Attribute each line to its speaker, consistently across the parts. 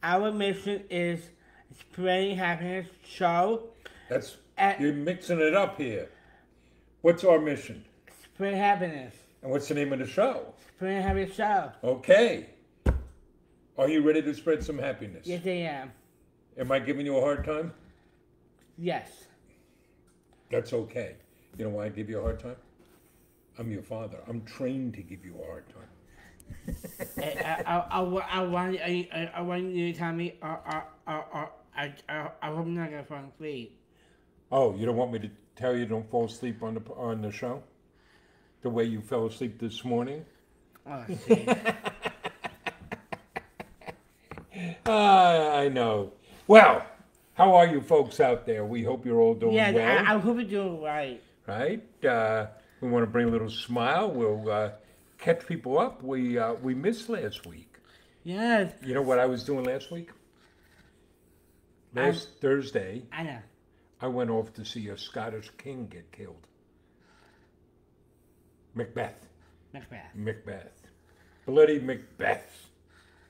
Speaker 1: Our mission is spreading happiness. So,
Speaker 2: That's
Speaker 1: uh,
Speaker 2: you're mixing it up here. What's our mission?
Speaker 1: spread happiness.
Speaker 2: And what's the name of the show?
Speaker 1: Spread happiness. Show.
Speaker 2: Okay. Are you ready to spread some happiness?
Speaker 1: Yes, I am.
Speaker 2: Am I giving you a hard time?
Speaker 1: Yes.
Speaker 2: That's okay. You know why I give you a hard time? I'm your father. I'm trained to give you a hard time.
Speaker 1: I want you to tell me. I hope I'm not gonna fall asleep.
Speaker 2: Oh, you don't want me to tell you don't fall asleep on the show? The way you fell asleep this morning?
Speaker 1: Oh, see.
Speaker 2: I know. Well, how are you folks out there? We hope you're all doing
Speaker 1: Yeah,
Speaker 2: well.
Speaker 1: I hope you're doing right.
Speaker 2: Right? We want to bring a little smile. We'll catch people up. We missed last week.
Speaker 1: Yes.
Speaker 2: You know what I was doing last week? Last Thursday,
Speaker 1: I know.
Speaker 2: I went off to see a Scottish king get killed. Macbeth. Macbeth. Bloody Macbeth.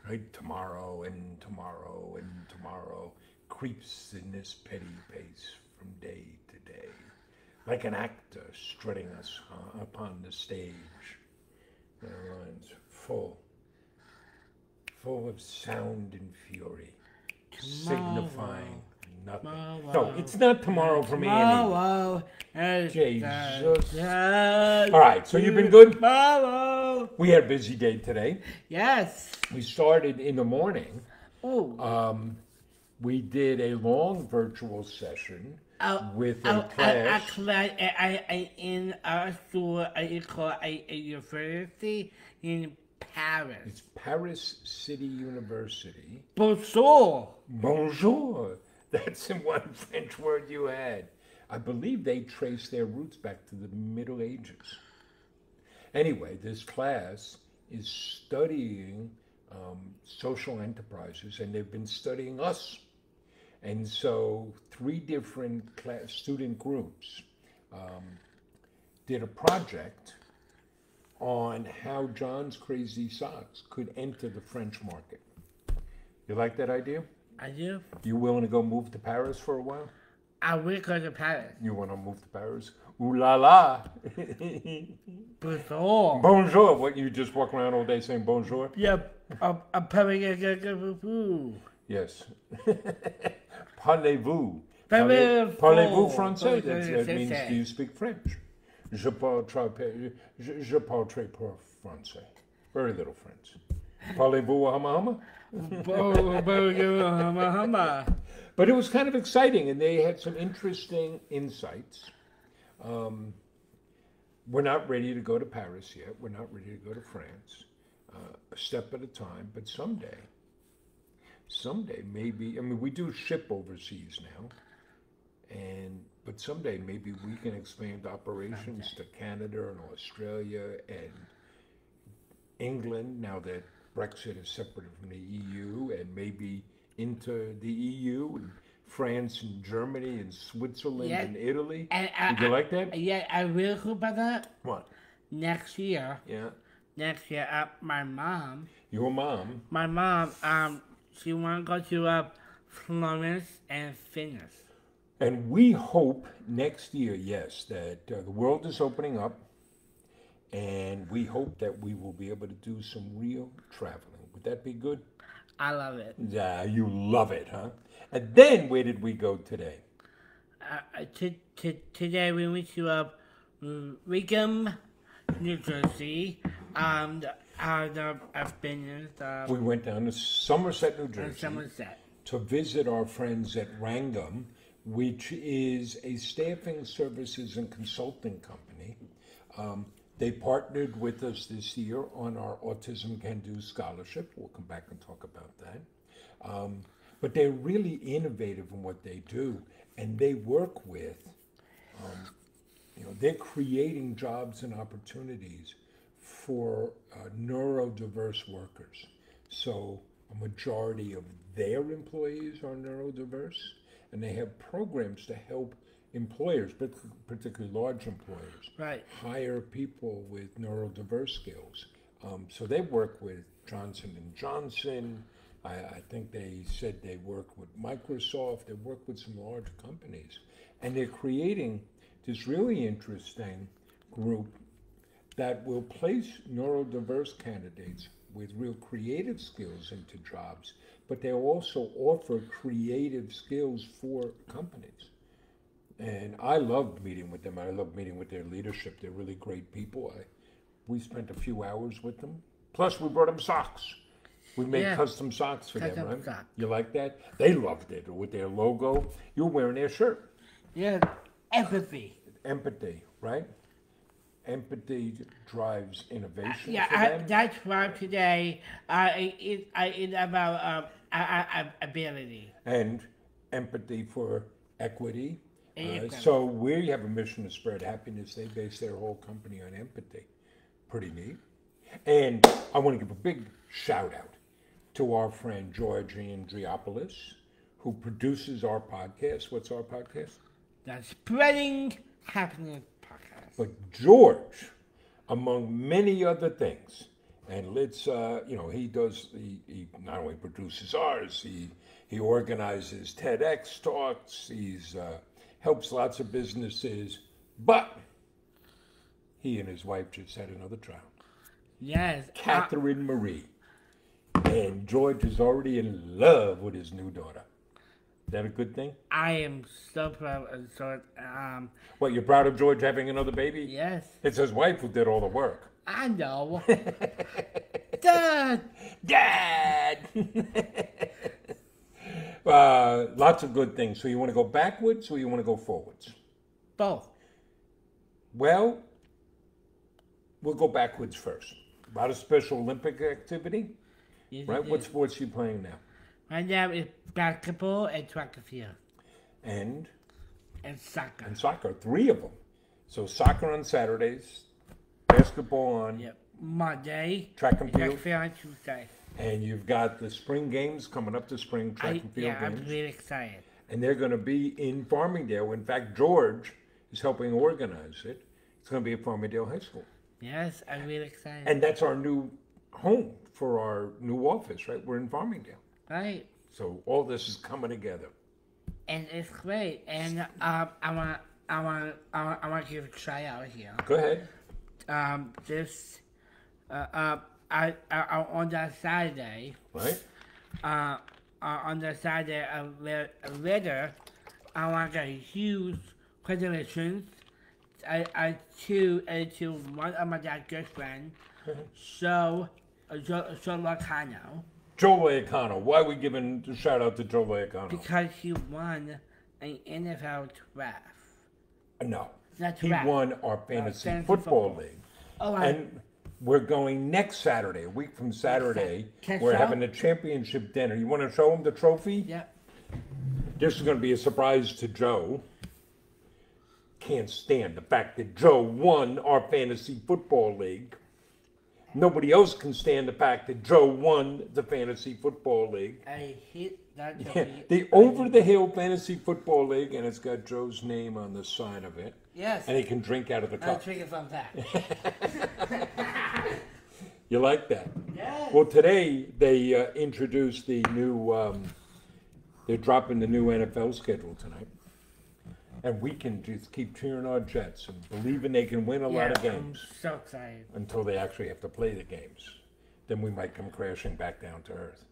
Speaker 2: Right? Tomorrow and tomorrow and tomorrow creeps in this petty pace from day to day, like an actor strutting us upon the stage. Their lines full of sound and fury, signifying nothing. No, it's not tomorrow for me.
Speaker 1: Tomorrow.
Speaker 2: Jesus. All right, so you've been good?
Speaker 1: Tomorrow.
Speaker 2: We had a busy day today.
Speaker 1: Yes.
Speaker 2: We started in the morning.
Speaker 1: Oh.
Speaker 2: We did a long virtual session with a class.
Speaker 1: I in our school, I call a university in Paris.
Speaker 2: It's Paris City University.
Speaker 1: Bonjour.
Speaker 2: Bonjour. That's in one French word you had. I believe they trace their roots back to the Middle Ages. Anyway, this class is studying social enterprises, and they've been studying us. And so 3 different student groups did a project on how John's Crazy Socks could enter the French market. You like that idea?
Speaker 1: I do.
Speaker 2: You willing to go move to Paris for a while?
Speaker 1: I will go to Paris.
Speaker 2: You want to move to Paris? Ooh la la!
Speaker 1: Bonjour.
Speaker 2: Bonjour! What, you just walk around all day saying bonjour?
Speaker 1: Yep. Paris.
Speaker 2: Yes. Parlez-vous?
Speaker 1: Parlez-vous.
Speaker 2: Parlez-vous français? That means, do you speak French? Je parle très peu français. Very little French. Parlez-vous hama hama? But it was kind of exciting, and they had some interesting insights. We're not ready to go to Paris yet. We're not ready to go to France. A step at a time, but someday maybe, I mean, we do ship overseas now, but someday maybe we can expand operations to Canada and Australia and England, now that Brexit is separated from the EU, and maybe into the EU, and France and Germany and Switzerland and Italy. Would you like that?
Speaker 1: Yeah, I really hope about that.
Speaker 2: What?
Speaker 1: Next year.
Speaker 2: Yeah.
Speaker 1: Next year, my mom.
Speaker 2: Your mom?
Speaker 1: My mom, she want to go to Florence and Venice.
Speaker 2: And we hope next year, yes, that the world is opening up, and we hope that we will be able to do some real traveling. Would that be good?
Speaker 1: I love it.
Speaker 2: Yeah, you love it, huh? And then where did we go today?
Speaker 1: Today we went to Wickham, New Jersey.
Speaker 2: We went down to Somerset, New Jersey,
Speaker 1: Somerset,
Speaker 2: to visit our friends at Wrangham, which is a staffing services and consulting company. They partnered with us this year on our Autism Can Do scholarship. We'll come back and talk about that. But they're really innovative in what they do, and they work with, they're creating jobs and opportunities for neurodiverse workers. So a majority of their employees are neurodiverse, and they have programs to help employers, but particularly large employers, hire people with neurodiverse skills. So they work with Johnson & Johnson, I think they said they work with Microsoft, they work with some large companies, and they're creating this really interesting group that will place neurodiverse candidates with real creative skills into jobs, but they also offer creative skills for companies. And I loved meeting with them. I loved meeting with their leadership. They're really great people. We spent a few hours with them. Plus, we brought them socks. We made
Speaker 1: Yeah.
Speaker 2: custom socks for them,
Speaker 1: Custom
Speaker 2: right?
Speaker 1: sock.
Speaker 2: You like that? They loved it with their logo. You were wearing their shirt.
Speaker 1: Yeah, empathy.
Speaker 2: Empathy, right? Empathy drives innovation
Speaker 1: Yeah,
Speaker 2: for them.
Speaker 1: that's why today it's about ability.
Speaker 2: And empathy for equity.
Speaker 1: Equity.
Speaker 2: So we have a mission to spread happiness. They base their whole company on empathy. Pretty neat. And I want to give a big shout out to our friend George Andriopoulos, who produces our podcast. What's our podcast?
Speaker 1: The Spreading Happiness podcast.
Speaker 2: But George, among many other things, and let's, he does, he not only produces ours, he organizes TEDx talks, he's helps lots of businesses, but he and his wife just had another child,
Speaker 1: Yes.
Speaker 2: Catherine Marie. And George is already in love with his new daughter. Is that a good thing?
Speaker 1: I am so proud and so
Speaker 2: What, you're proud of George having another baby?
Speaker 1: yes.
Speaker 2: It's his wife who did all the work.
Speaker 1: I know. Dad.
Speaker 2: Dad! Lots of good things. So you want to go backwards or you want to go forwards?
Speaker 1: Both.
Speaker 2: Well, we'll go backwards first. About a Special Olympic activity,
Speaker 1: Yes,
Speaker 2: right?
Speaker 1: it
Speaker 2: What
Speaker 1: is.
Speaker 2: sports are you playing now?
Speaker 1: Right now it's basketball and track and field
Speaker 2: And
Speaker 1: and soccer.
Speaker 2: soccer, 3 of them. So soccer on Saturdays, basketball on,
Speaker 1: Yep. Monday.
Speaker 2: track and
Speaker 1: Track
Speaker 2: field,
Speaker 1: and field on Tuesday.
Speaker 2: and you've got the spring games coming up, the spring track and field
Speaker 1: I'm
Speaker 2: games.
Speaker 1: really excited.
Speaker 2: And they're going to be in Farmingdale. In fact, George is helping organize it. It's going to be at Farmingdale High School.
Speaker 1: Yes, I'm really excited.
Speaker 2: And that's our new home for our new office, right? We're in Farmingdale.
Speaker 1: Right.
Speaker 2: So all this is coming together.
Speaker 1: And it's great. And I want to give a try out here.
Speaker 2: Go ahead.
Speaker 1: This I on that Saturday,
Speaker 2: Right?
Speaker 1: on the Saturday later, I want to get huge congratulations. To one of my dad's good friends, Joe Locano,
Speaker 2: Joe Leacano. Why are we giving a shout out to Joe Leacano?
Speaker 1: because he won an NFL draft.
Speaker 2: No.
Speaker 1: Not
Speaker 2: He
Speaker 1: draft.
Speaker 2: won our fantasy
Speaker 1: Fantasy
Speaker 2: football
Speaker 1: football.
Speaker 2: league.
Speaker 1: Oh,
Speaker 2: And we're going next Saturday, a week from Saturday.
Speaker 1: Can I
Speaker 2: We're
Speaker 1: show?
Speaker 2: having a championship dinner. You want to show him the trophy?
Speaker 1: Yep.
Speaker 2: This is going to be a surprise to Joe. Can't stand the fact that Joe won our fantasy football league. Nobody else can stand the fact that Joe won the fantasy football league.
Speaker 1: I hit that trophy.
Speaker 2: The Over the Hill Fantasy Football League, and it's got Joe's name on the side of it.
Speaker 1: Yes.
Speaker 2: And he can drink out of the
Speaker 1: I'll
Speaker 2: cup.
Speaker 1: drink it from that.
Speaker 2: You like that?
Speaker 1: Yes.
Speaker 2: Well, today they introduced the new, they're dropping the new NFL schedule tonight. And we can just keep cheering our Jets and believing they can win a lot of
Speaker 1: I'm
Speaker 2: games
Speaker 1: so excited.
Speaker 2: until they actually have to play the games. Then we might come crashing back down to earth.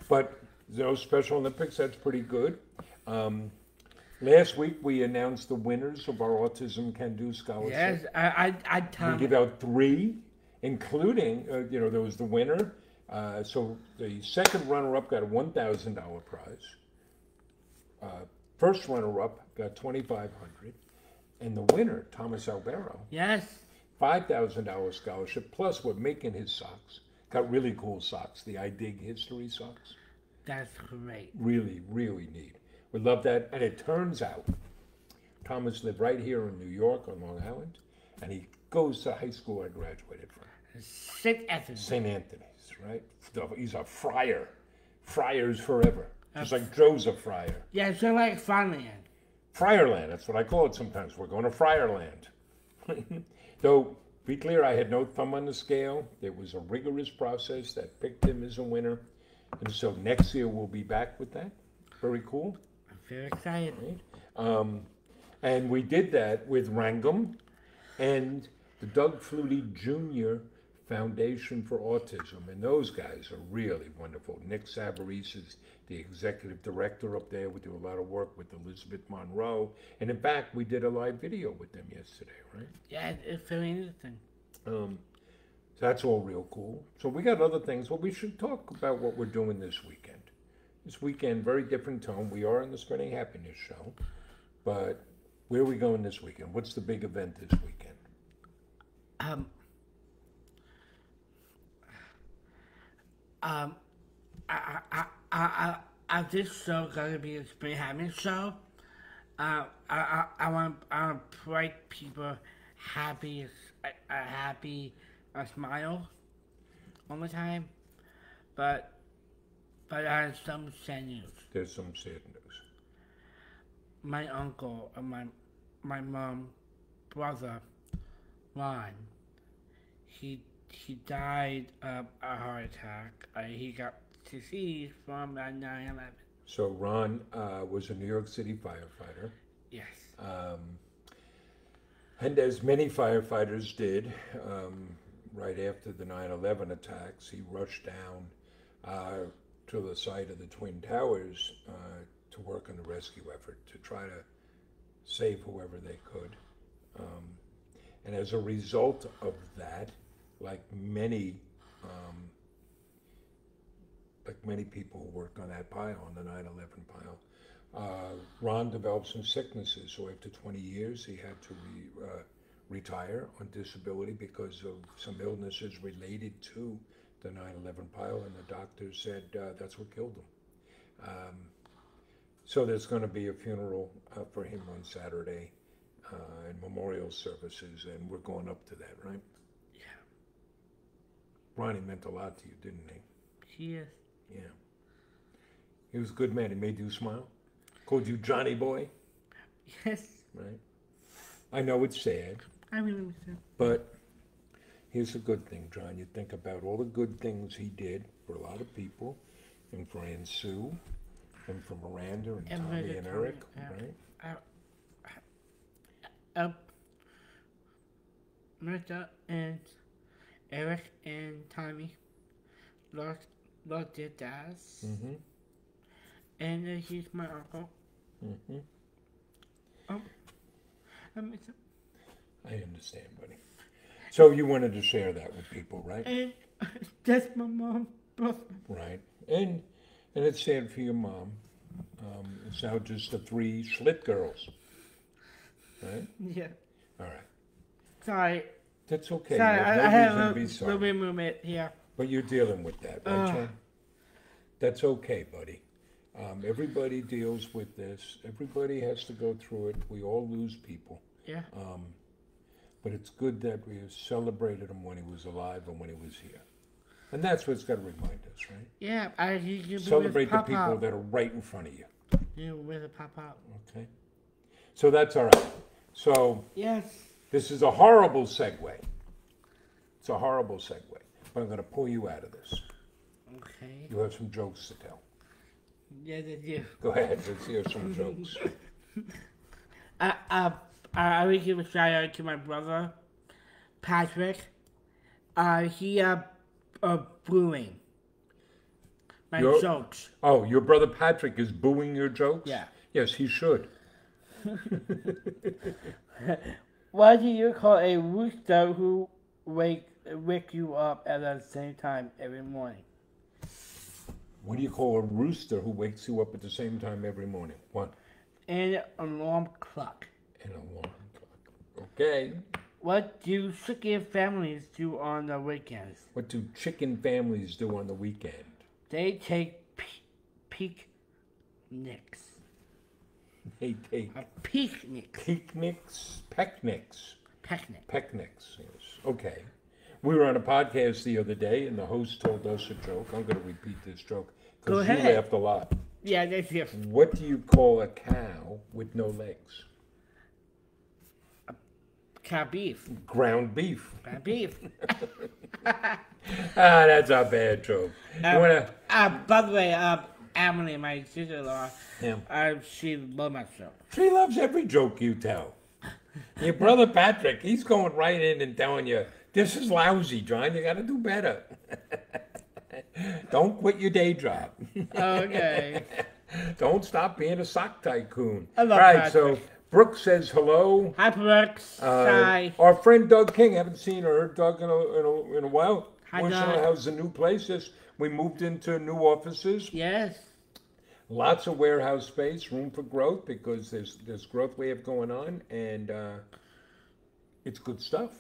Speaker 2: But those Special Olympics, that's pretty good. Last week we announced the winners of our Autism Can Do Scholarship.
Speaker 1: Yes, I
Speaker 2: We
Speaker 1: Tom.
Speaker 2: give out 3, including, there was the winner. So the second runner-up got a $1,000 prize. First runner-up got $2,500, and the winner, Thomas Albero,
Speaker 1: Yes.
Speaker 2: $5,000 scholarship. Plus, we're making his socks. Got really cool socks, the I Dig History socks.
Speaker 1: That's great.
Speaker 2: Really, really neat. We love that. And it turns out Thomas lived right here in New York on Long Island, and he goes to high school I graduated from,
Speaker 1: St. Anthony.
Speaker 2: St. Anthony's, right? He's a friar. Friars forever. Just like Joe's a friar.
Speaker 1: Yeah, so like Farmland.
Speaker 2: Friarland, that's what I call it sometimes. We're going to Friarland. Though, be clear, I had no thumb on the scale. There was a rigorous process that picked him as a winner. And so next year we'll be back with that. Very cool.
Speaker 1: I'm very excited.
Speaker 2: Right? And we did that with Wrangham and the Doug Flutie Jr. Foundation for Autism. And those guys are really wonderful. Nick Savarese is the executive director up there. We do a lot of work with Elizabeth Monroe. And in fact, we did a live video with them yesterday, right?
Speaker 1: Yeah, it's very interesting.
Speaker 2: So that's all real cool. So we got other things. Well, we should talk about what we're doing this weekend. This weekend, very different tone. We are in the Spreading Happiness show. But where are we going this weekend? What's the big event this weekend?
Speaker 1: This show gonna be a Spring Happiness show. I want bright people, happy, a smile all the time, but some sad news.
Speaker 2: There's some sad news.
Speaker 1: My uncle and my mom, brother, Ron, he died of a heart attack. He got disease from 9/11.
Speaker 2: So Ron was a New York City firefighter.
Speaker 1: Yes.
Speaker 2: And as many firefighters did, right after the 9/11 attacks, he rushed down to the site of the Twin Towers to work on the rescue effort, to try to save whoever they could. And as a result of that, like many people who worked on that pile, on the 9/11 pile, Ron developed some sicknesses. So after 20 years, he had to retire on disability because of some illnesses related to the 9/11 pile, and the doctor said that's what killed him. So there's going to be a funeral for him on Saturday and memorial services, and we're going up to that, right?
Speaker 1: Yeah.
Speaker 2: Ronnie meant a lot to you, didn't he?
Speaker 1: He is.
Speaker 2: Yeah. He was a good man. He made you smile. Called you Johnny Boy.
Speaker 1: Yes.
Speaker 2: Right. I know it's sad.
Speaker 1: I remember that.
Speaker 2: But here's a good thing, John. You think about all the good things he did for a lot of people, and for Aunt Sue, and for Miranda and Tommy and Eric, right?
Speaker 1: Miranda and Eric and Tommy lost their dads.
Speaker 2: Mm-hmm.
Speaker 1: And he's my uncle.
Speaker 2: Mm-hmm.
Speaker 1: I miss him.
Speaker 2: I understand, buddy. So you wanted to share that with people, right?
Speaker 1: And that's my mom.
Speaker 2: Right. And it's sad for your mom. It's now just the 3 Schlitt girls. Right?
Speaker 1: Yeah.
Speaker 2: All right.
Speaker 1: Sorry.
Speaker 2: That's okay.
Speaker 1: Sorry,
Speaker 2: No
Speaker 1: I had
Speaker 2: reason
Speaker 1: a
Speaker 2: to be sorry.
Speaker 1: little movement here.
Speaker 2: But you're dealing with that, right, John? That's okay, buddy. Everybody deals with this. Everybody has to go through it. We all lose people.
Speaker 1: Yeah.
Speaker 2: But it's good that we celebrated him when he was alive and when he was here. And that's what's got to remind us, right?
Speaker 1: Yeah. You
Speaker 2: Celebrate the people that are right in front of you.
Speaker 1: You with a pop-out.
Speaker 2: Okay? So that's all right. So
Speaker 1: Yes.
Speaker 2: this is a horrible segue. It's a horrible segue. But I'm going to pull you out of this.
Speaker 1: Okay.
Speaker 2: You have some jokes to tell.
Speaker 1: Yes, I do.
Speaker 2: Go ahead. Let's hear some jokes.
Speaker 1: I will give a shout out to my brother, Patrick. He booing my jokes.
Speaker 2: Oh, your brother Patrick is booing your jokes?
Speaker 1: Yeah.
Speaker 2: Yes, he should.
Speaker 1: What do you call a rooster who wake you up at the same time every morning?
Speaker 2: What do you call a rooster who wakes you up at the same time every morning? What?
Speaker 1: An alarm clock.
Speaker 2: An alarm clock. Okay.
Speaker 1: What do chicken families do on the weekends?
Speaker 2: What do chicken families do on the weekend?
Speaker 1: They take picnics.
Speaker 2: They take
Speaker 1: A picnic.
Speaker 2: picnics.
Speaker 1: Picnic.
Speaker 2: Picnics, yes. Okay. We were on a podcast the other day, and the host told us a joke. I'm going to repeat this joke
Speaker 1: Go
Speaker 2: because you
Speaker 1: ahead.
Speaker 2: laughed a lot.
Speaker 1: Yeah, that's it.
Speaker 2: What do you call a cow with no legs?
Speaker 1: Cow beef.
Speaker 2: Ground beef.
Speaker 1: Ground beef.
Speaker 2: That's a bad joke. You wanna?
Speaker 1: By the way, Emily, my sister-in-law,
Speaker 2: Yeah.
Speaker 1: she loves my show.
Speaker 2: She loves every joke you tell. Your brother Patrick, he's going right in and telling you, this is lousy, John. You got to do better. Don't quit your day job.
Speaker 1: Okay.
Speaker 2: Don't stop being a sock tycoon.
Speaker 1: I love
Speaker 2: All right,
Speaker 1: Patrick.
Speaker 2: so Brooke says hello.
Speaker 1: Hi, Brooks. Hi.
Speaker 2: Our friend Doug King, haven't seen or heard Doug in a while.
Speaker 1: Hi,
Speaker 2: Wishing
Speaker 1: Doug.
Speaker 2: her how's the new place is. We moved into new offices.
Speaker 1: Yes.
Speaker 2: Lots of warehouse space, room for growth because there's growth we have going on, and it's good stuff.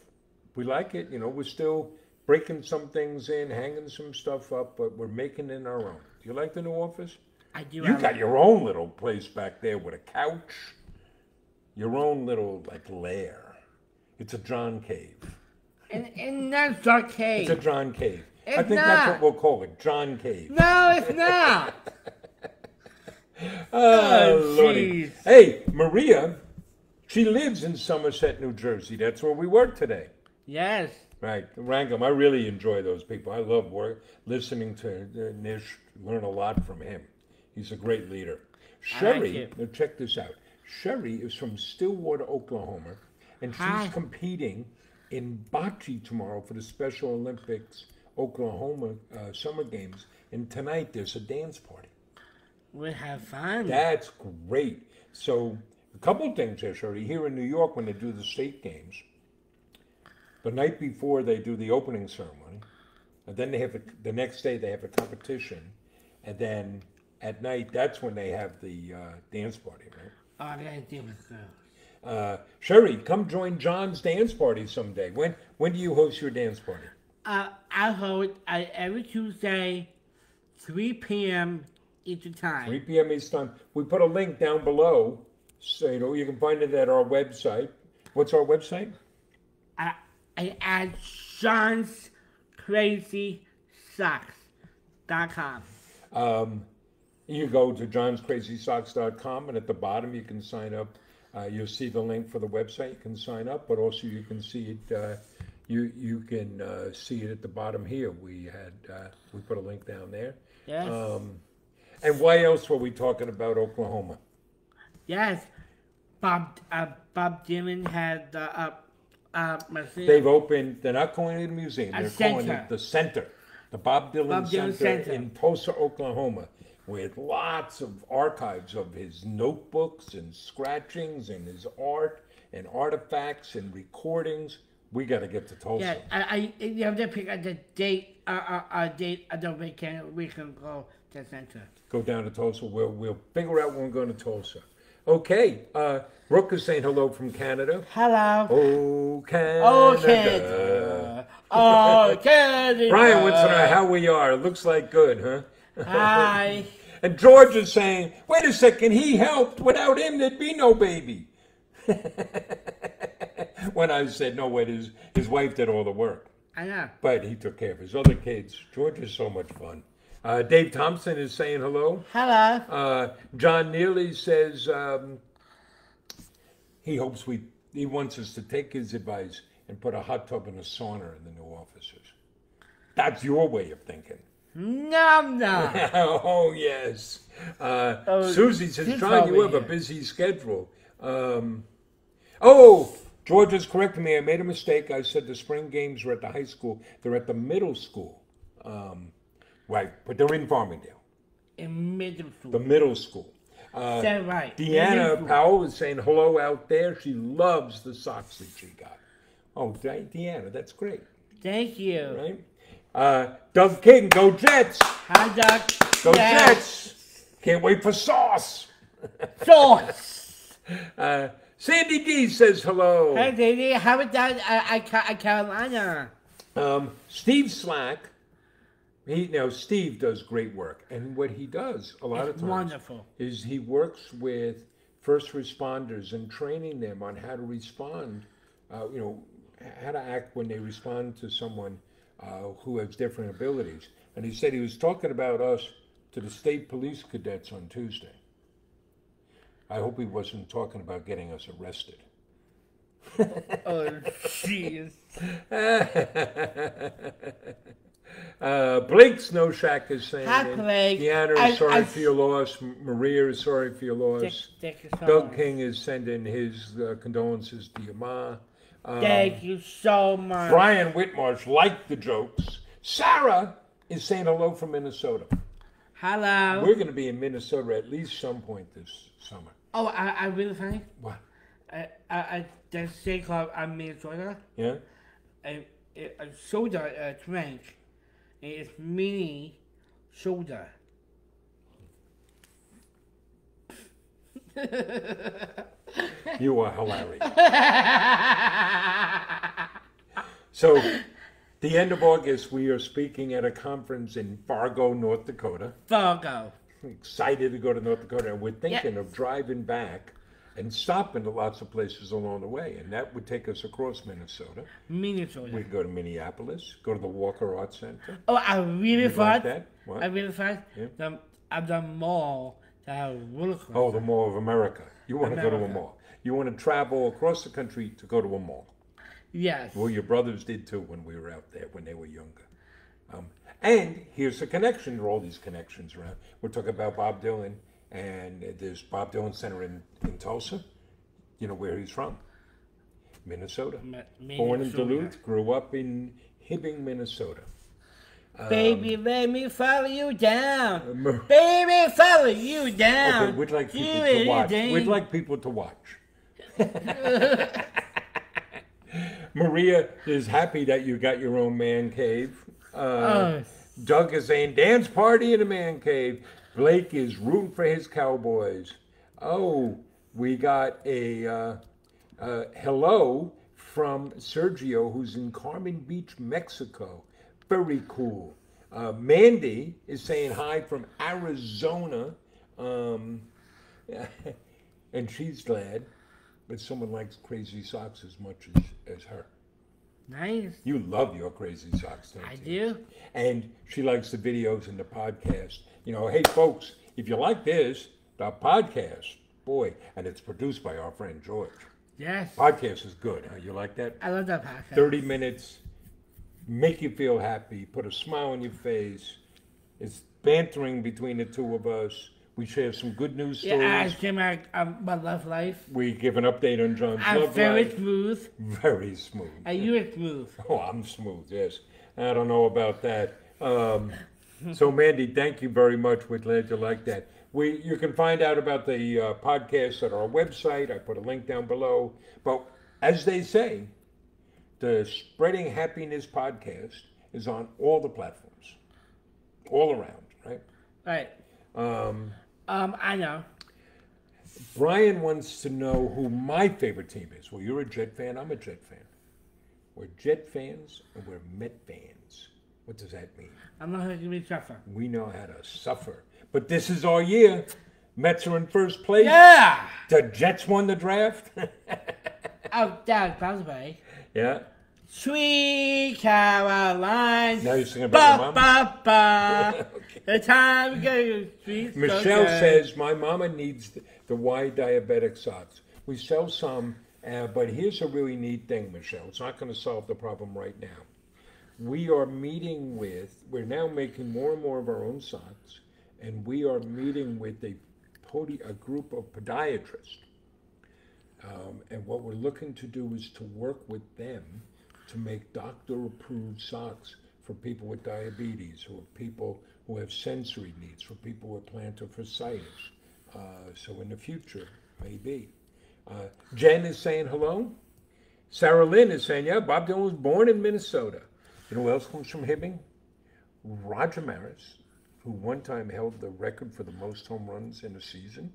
Speaker 2: We like it. You know, we're still breaking some things in, hanging some stuff up, but we're making it our own. Do you like the new office?
Speaker 1: I do.
Speaker 2: You got your own little place back there with a couch, your own little like lair. It's a John cave.
Speaker 1: And that's our cave.
Speaker 2: It's a John cave.
Speaker 1: It's
Speaker 2: I think
Speaker 1: not.
Speaker 2: that's what we'll call it, John cave.
Speaker 1: No, it's not.
Speaker 2: Oh, Lordy.
Speaker 1: jeez.
Speaker 2: Hey, Maria, she lives in Somerset, New Jersey. That's where we work today.
Speaker 1: Yes.
Speaker 2: Right, Wrangham. I really enjoy those people. I love listening to Nish, learn a lot from him. He's a great leader. Sherry, now check this out. Sherry is from Stillwater, Oklahoma, and she's competing in bocce tomorrow for the Special Olympics Oklahoma Summer Games. And tonight there's a dance party.
Speaker 1: We'll have fun.
Speaker 2: That's great. So a couple of things there, Sherry. Here in New York, when they do the state games, the night before they do the opening ceremony, and then they have the next day they have a competition, and then at night that's when they have the dance party, right?
Speaker 1: Oh, I gotta deal with those.
Speaker 2: Sherry, come join John's dance party someday. When do you host your dance party?
Speaker 1: I hold every Tuesday, 3 p.m. Eastern time.
Speaker 2: 3 p.m. Eastern time. We put a link down below, so you can find it at our website. What's our website?
Speaker 1: I add Sean's Crazy Socks.com.
Speaker 2: You go to johnscrazysocks.com, and at the bottom you can sign up. You'll see the link for the website. You can sign up, but also you can see it. You can see it at the bottom here. We put a link down there.
Speaker 1: Yes.
Speaker 2: And why else were we talking about Oklahoma?
Speaker 1: Yes. Bob Dylan had museum.
Speaker 2: They've opened. They're not calling it a museum. They're calling
Speaker 1: center.
Speaker 2: it the center, the Bob Dylan Center
Speaker 1: Center
Speaker 2: in Tulsa, Oklahoma, with lots of archives of his notebooks and scratchings and his art and artifacts and recordings. We got to get to Tulsa.
Speaker 1: Yeah, you have to pick a date. A date. We can go to the center.
Speaker 2: Go down to Tulsa. We'll figure out when we're going to Tulsa. Okay. Brooke is saying hello from Canada.
Speaker 1: Hello.
Speaker 2: Oh, Canada.
Speaker 1: Oh, Canada. Oh, Canada.
Speaker 2: Brian wants to know how we are. Looks like good, huh?
Speaker 1: Hi.
Speaker 2: And George is saying, wait a second, he helped. Without him, there'd be no baby. When I said, no, wait, his wife did all the work.
Speaker 1: I know.
Speaker 2: But he took care of his other kids. George is so much fun. Dave Thompson is saying hello.
Speaker 1: Hello.
Speaker 2: John Neely says he wants us to take his advice and put a hot tub and a sauna in the new offices. That's your way of thinking.
Speaker 1: No.
Speaker 2: Oh, yes. Susie says, John, you have a busy schedule. George is correcting me. I made a mistake. I said the spring games were at the high school. They're at the middle school. Right, but they're in Farmingdale.
Speaker 1: In middle school.
Speaker 2: The middle school.
Speaker 1: Is that right?
Speaker 2: Deanna Powell is saying hello out there. She loves the socks that she got. Oh, Deanna, that's great.
Speaker 1: Thank you.
Speaker 2: Right? Doug King, go Jets.
Speaker 1: Hi, Doug.
Speaker 2: Go Jets. Can't wait for sauce.
Speaker 1: Sauce.
Speaker 2: Sandy D says hello.
Speaker 1: Hey, Daddy. How about Carolina?
Speaker 2: Steve Slack. Steve does great work, and what he does a lot of times
Speaker 1: wonderful.
Speaker 2: Is he works with first responders and training them on how to respond, how to act when they respond to someone who has different abilities. And he said he was talking about us to the state police cadets on Tuesday. I hope he wasn't talking about getting us arrested.
Speaker 1: Oh, jeez.
Speaker 2: Blake Snow Shack is saying,
Speaker 1: Hi,
Speaker 2: and
Speaker 1: Blake.
Speaker 2: Deanna is sorry for your loss. Maria is sorry for your loss.
Speaker 1: Thank you so
Speaker 2: Doug
Speaker 1: much.
Speaker 2: King is sending his condolences to your ma.
Speaker 1: Thank you so much.
Speaker 2: Brian Whitmarsh liked the jokes. Sarah is saying hello from Minnesota.
Speaker 1: Hello.
Speaker 2: We're going to be in Minnesota at least some point this summer.
Speaker 1: Oh, I really funny.
Speaker 2: What?
Speaker 1: There's a state called Minnesota.
Speaker 2: Yeah?
Speaker 1: A soda drink. And it's mini soda.
Speaker 2: You are hilarious. So, the end of August, we are speaking at a conference in Fargo, North Dakota.
Speaker 1: Fargo.
Speaker 2: Excited to go to North Dakota, and we're thinking of driving back and stopping at lots of places along the way, and that would take us across Minnesota.
Speaker 1: Minnesota.
Speaker 2: We'd go to Minneapolis, go to the Walker Arts Center.
Speaker 1: Oh, I really
Speaker 2: Like
Speaker 1: thought.
Speaker 2: that? What?
Speaker 1: I really thought
Speaker 2: Yeah.
Speaker 1: the mall that has roller coaster.
Speaker 2: Oh, the Mall of America. You want to go to a
Speaker 1: America.
Speaker 2: mall. You want to travel across the country to go to a mall.
Speaker 1: Yes.
Speaker 2: Well, your brothers did too when we were out there, when they were younger. And here's the connection. There are all these connections around. We're talking about Bob Dylan, and there's Bob Dylan Center in Tulsa. You know where he's from? Minnesota. Born in Duluth, grew up in Hibbing, Minnesota.
Speaker 1: Baby, let me follow you down. Baby, follow you down.
Speaker 2: Okay, we'd like people to watch. We'd like people to watch. Maria is happy that you got your own man cave. Doug is saying dance party in a man cave. Blake is rooting for his Cowboys. Oh, we got a hello from Sergio, who's in Carmen Beach, Mexico. Very cool. Mandy is saying hi from Arizona. And she's glad that someone likes Crazy Socks as much as her.
Speaker 1: Nice.
Speaker 2: You love your Crazy Socks, don't
Speaker 1: I
Speaker 2: you?
Speaker 1: do.
Speaker 2: And she likes the videos and the podcast. You know, hey, folks, if you like this, the podcast, boy, and it's produced by our friend George.
Speaker 1: Yes.
Speaker 2: Podcast is good. Huh? You like that?
Speaker 1: I love that podcast.
Speaker 2: 30 minutes, make you feel happy, put a smile on your face. It's bantering between the two of us. We share some good news stories.
Speaker 1: Yeah, I share my love life.
Speaker 2: We give an update on John's
Speaker 1: I'm
Speaker 2: love
Speaker 1: very
Speaker 2: life.
Speaker 1: smooth.
Speaker 2: Very smooth.
Speaker 1: And you are smooth.
Speaker 2: Oh, I'm smooth, yes. I don't know about that. So, Mandy, thank you very much. We're glad you like that. You can find out about the podcast at our website. I put a link down below. But as they say, the Spreading Happiness podcast is on all the platforms, all around, right?
Speaker 1: Right. I know.
Speaker 2: Brian wants to know who my favorite team is. Well, you're a Jet fan. I'm a Jet fan. We're Jet fans and we're Met fans. What does that mean?
Speaker 1: I'm not going to be suffer.
Speaker 2: We know how to suffer. But this is our year. Mets are in first place.
Speaker 1: Yeah.
Speaker 2: The Jets won the draft.
Speaker 1: Oh, Dad, by the way.
Speaker 2: Yeah.
Speaker 1: Sweet Caroline.
Speaker 2: Now you're singing about your mom?
Speaker 1: Ba, ba.
Speaker 2: Okay.
Speaker 1: The time goes sweet.
Speaker 2: Michelle says, my mama needs the white diabetic socks. We sell some, but here's a really neat thing, Michelle. It's not going to solve the problem right now. We're now making more and more of our own socks, and we are meeting with a group of podiatrists. And what we're looking to do is to work with them to make doctor-approved socks for people with diabetes, or people who have sensory needs, for people with plantar fasciitis. So in the future, maybe. Jen is saying hello. Sarah Lynn is saying, yeah, Bob Dylan was born in Minnesota. You know who else comes from Hibbing? Roger Maris, who one time held the record for the most home runs in a season,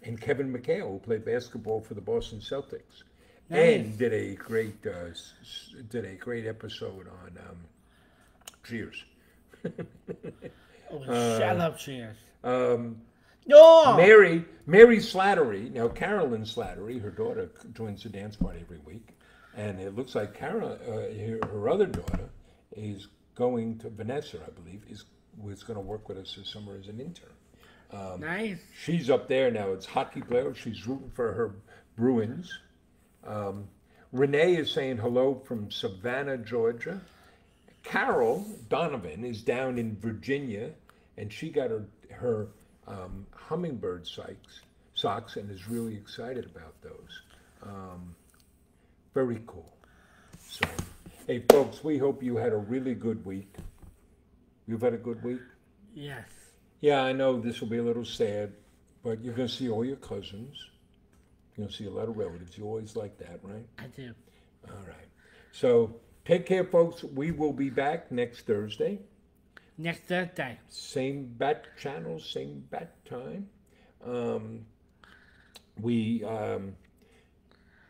Speaker 2: and Kevin McHale, who played basketball for the Boston Celtics, and did a great episode on Cheers.
Speaker 1: I love Cheers.
Speaker 2: No! Mary Slattery. Now Carolyn Slattery, her daughter, joins the dance party every week, and it looks like her other daughter is going to Vanessa, I believe, was going to work with us this summer as an intern.
Speaker 1: Nice. She's
Speaker 2: up there now. It's hockey player. She's rooting for her Bruins. Renee is saying hello from Savannah, Georgia. Carol Donovan is down in Virginia, and she got her hummingbird socks and is really excited about those. Very cool. So, hey, folks, we hope you had a really good week. You've had a good week?
Speaker 1: Yes.
Speaker 2: Yeah, I know this will be a little sad, but you're going to see all your cousins. You're going to see a lot of relatives. You always like that, right?
Speaker 1: I do.
Speaker 2: All right. So take care, folks. We will be back next Thursday.
Speaker 1: Next Thursday.
Speaker 2: Same bat channel, same bat time.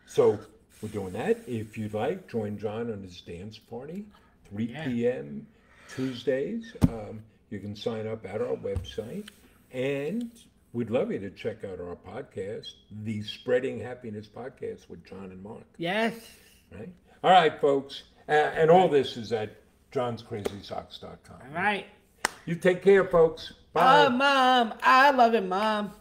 Speaker 2: So we're doing that. If you'd like, join John on his dance party, 3 p.m. Tuesdays. You can sign up at our website. And we'd love you to check out our podcast, the Spreading Happiness Podcast with John and Mark.
Speaker 1: Yes.
Speaker 2: Right? All right, folks. And all this is at johnscrazysocks.com.
Speaker 1: All right.
Speaker 2: You take care, folks. Bye.
Speaker 1: Oh, Mom. I love it, Mom.